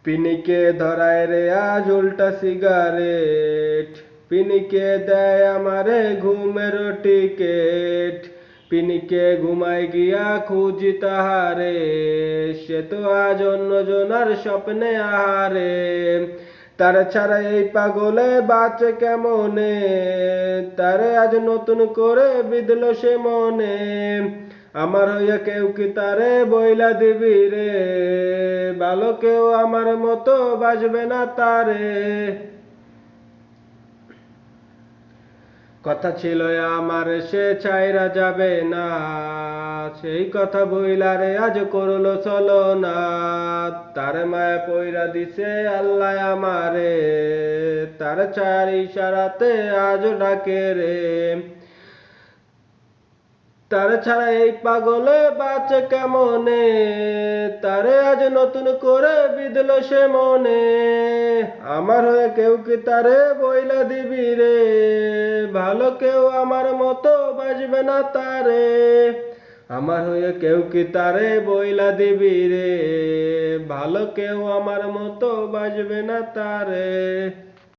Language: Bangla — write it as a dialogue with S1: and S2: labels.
S1: পিনিকে ধরায় রে আজ উল্টা সিগারেট, পিনিকে দেয় আমারে ঘুমের টিকেট। পিনিকে ঘুমায় গিয়া খুঁজি তাহারে, সে তো আজ অন্যজনার স্বপ্নে আহারে। তারে ছাড়া এই পাগলে বাঁচে কেমনে, তারে আজ নতুন করে বিঁধল সে মনে। আমার হইয়া কেউ কি তারে বইলা দিবি রে, ভালো কেউ আমার মতো বাসবে না তারে। কথা ছিল আমার সে ছাইরা যাবে না, সেই কথা বইলা রে আজ করলো চলো না। তার মায়া পইরা দিছে আল্লাহ আমারে, তার ছায়ার ইশারাতে আজ ডাকে রে। তারে ছাড়া এই পাগলে বাঁচে কেমনে, তারে আজ নতুন করে বিঁধল সে মনে। আমার হয়ে কেউ কি তারে বইলা দিবি রে, ভালো কেউ আমার মতো বাসবে না তারে। আমার হয়ে কেউ কি তারে বইলা দিবি রে, ভালো কেউ আমার মতো বাসবে না তারে।